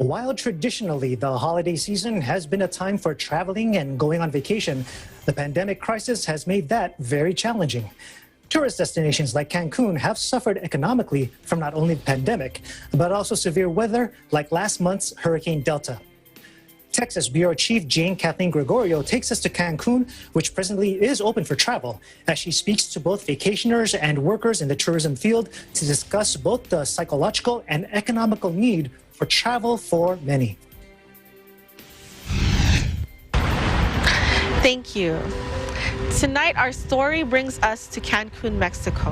While traditionally the holiday season has been a time for traveling and going on vacation, the pandemic crisis has made that very challenging. Tourist destinations like Cancun have suffered economically from not only the pandemic, but also severe weather like last month's Hurricane Delta. Texas Bureau Chief Kathleen Gregorio takes us to Cancun, which presently is open for travel, as she speaks to both vacationers and workers in the tourism field to discuss both the psychological and economical need for travel for many. Thank you. Tonight, our story brings us to Cancun, Mexico,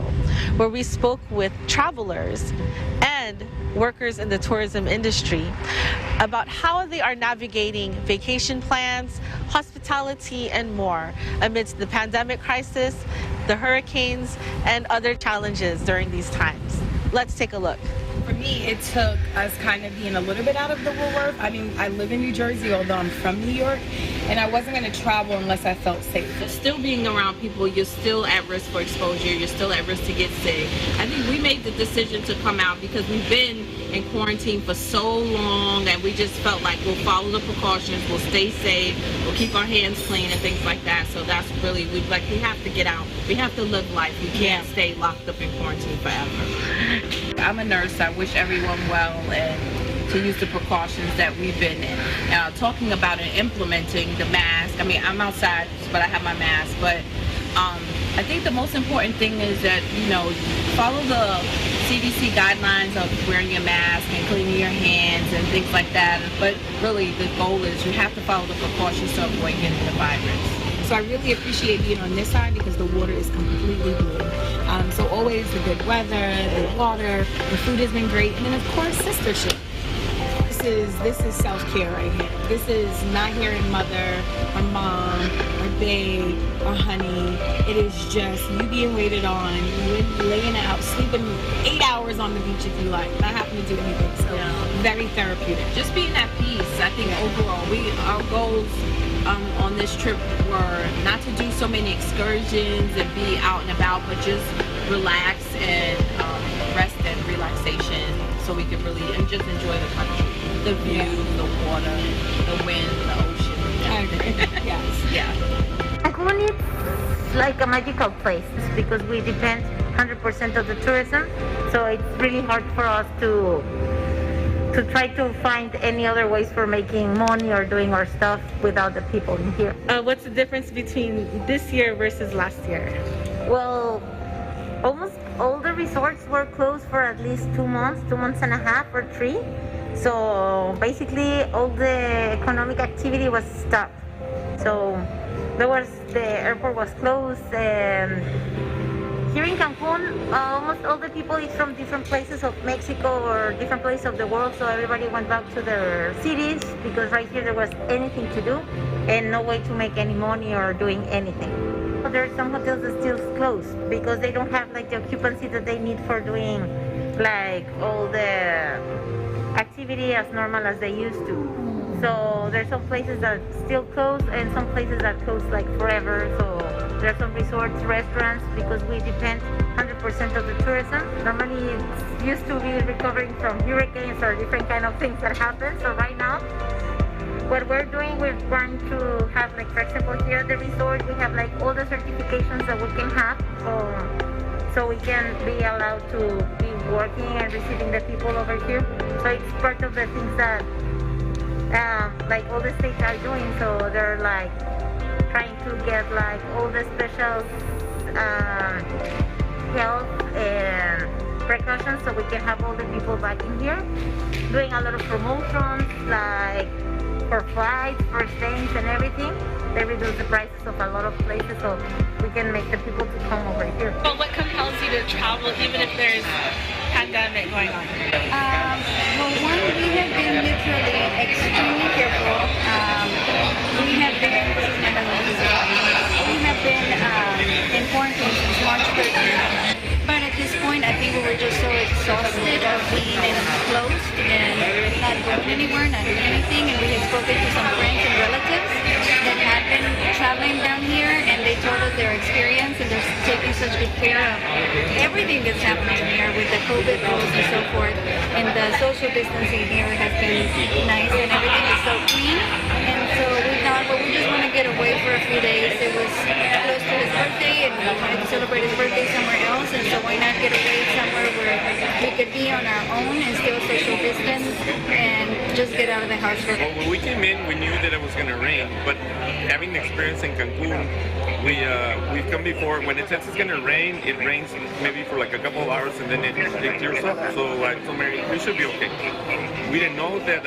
where we spoke with travelers and workers in the tourism industry about how they are navigating vacation plans, hospitality, and more amidst the pandemic crisis, the hurricanes, and other challenges during these times. Let's take a look. For me, it took us kind of being a little bit out of the woodwork. I mean, I live in New Jersey, although I'm from New York, and I wasn't going to travel unless I felt safe. Still being around people, you're still at risk for exposure, you're still at risk to get sick. I think we made the decision to come out because we've been in quarantine for so long, and we just felt like we'll follow the precautions, we'll stay safe, we'll keep our hands clean and things like that. So that's really, we have to get out. We have to live life. We can't stay locked up in quarantine forever. I'm a nurse. I wish everyone well and to use the precautions that we've been talking about and implementing the mask. I mean, I'm outside, but I have my mask. But I think the most important thing is that, follow the CDC guidelines of wearing your mask and cleaning your hands and things like that. But really, the goal is you have to follow the precautions to avoid getting the virus. So I really appreciate being on this side because the water is completely blue. So always the good weather, the water, the food has been great, and then of course sistership. This is self-care right here. This is not hearing mother or mom or babe or honey. It is just you being waited on, you laying out, sleeping 8 hours on the beach if you like, not having to do anything. So very therapeutic. Just being at peace. I think overall, our goals on this trip were not to do so many excursions and be out and about, but just relax and rest and relaxation so we could really just enjoy the country. The view, the water, the wind, the ocean. I agree. Yes. Yeah. Cancun is like a magical place because we depend 100% of the tourism, so it's really hard for us to try to find any other ways for making money or doing our stuff without the people in here. What's the difference between this year versus last year? Well, almost all the resorts were closed for at least 2 months, 2.5 months or 3. So basically all the economic activity was stopped. So the airport was closed, and here in Cancun, almost all the people is from different places of Mexico or different places of the world, so everybody went back to their cities because right here there was anything to do and no way to make any money or doing anything. There are some hotels that still closed because they don't have like the occupancy that they need for doing like all the activity as normal as they used to. So there's some places that still close and some places that close like forever. So there are some resorts, restaurants, because we depend 100% of the tourism. Normally it's used to be recovering from hurricanes or different kind of things that happen. So right now, what we're doing, we're trying to have like, for example, here at the resort, we have like all the certifications that we can have. So we can be allowed to be working and receiving the people over here. So it's part of the things that like all the states are doing. So they're like trying to get like all the special health and precautions so we can have all the people back in here. Doing a lot of promotions like for flights, for stays and everything. They reduce the prices of a lot of places so we can make the people to come over here. Well, what compels you to travel even if there's pandemic going on? Well, one, we have been literally extremely careful. We have been, this is my husband, we have been in quarantine since March 13th. But at this point, I think we were just so exhausted of being enclosed and not going anywhere, not doing anything. And we had spoken to some friends and relatives that had been traveling down here, and they told us their experience, and they're taking such good care of everything that's happening here with the COVID rules and so forth. And the social distancing here has been nice, and everything is so clean. And so we thought, well, we just want to get away for a few days. It was close to his birthday, and we wanted to celebrate his birthday somewhere else. And so why not get away somewhere where we could be on our own and still social distance and just get out of the house for. Well, when we came in, we knew that it was going to rain, but having the experience in Cancun, we've come before. When it says it's going to rain, it rains maybe for like a couple of hours and then it clears up. So I told Mary, we should be okay. We didn't know that,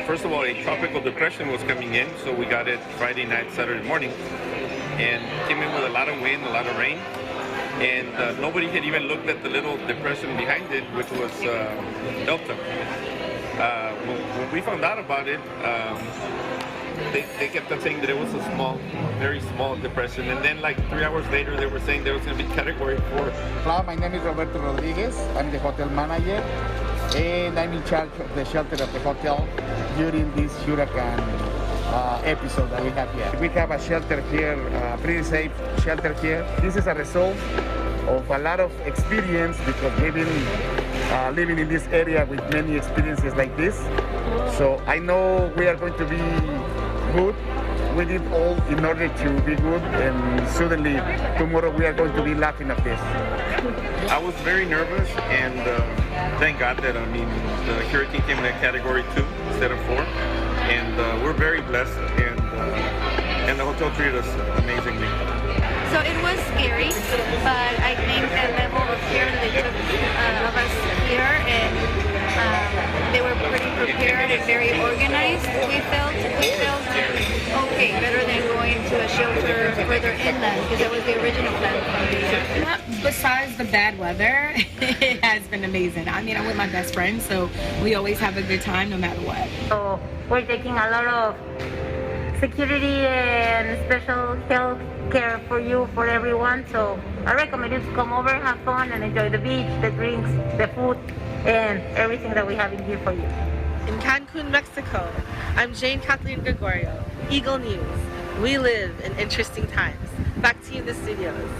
first of all, a tropical depression was coming in, so we got it Friday night, Saturday morning, and came in with a lot of wind, a lot of rain. And nobody had even looked at the little depression behind it, which was Delta. When we found out about it, they kept on saying that it was a small, very small depression. And then like 3 hours later, they were saying there was going to be category 4. Hello, my name is Roberto Rodriguez. I'm the hotel manager, and I'm in charge of the shelter of the hotel during this hurricane episode that we have here. We have a shelter here, pretty safe shelter here. This is a result of a lot of experience because we've been living in this area with many experiences like this. So I know we are going to be good. We did all in order to be good, and suddenly tomorrow we are going to be laughing at this. I was very nervous, and thank God that, the hurricane came in a category 2 instead of 4. And we're very blessed, and the hotel treated us amazingly. So it was scary, but I think the level of care that they took of us here, and they were pretty prepared and very organized. We felt okay, better than going to a shelter further inland, because that was the original plan. Besides the bad weather, it has been amazing. I'm with my best friend, so we always have a good time no matter what. So we're taking a lot of security and special health care for you, for everyone. So I recommend you to come over, have fun, and enjoy the beach, the drinks, the food, and everything that we have in here for you. In Cancun, Mexico, I'm Kathleen Gregorio, Eagle News. We live in interesting times. Back to you in the studios.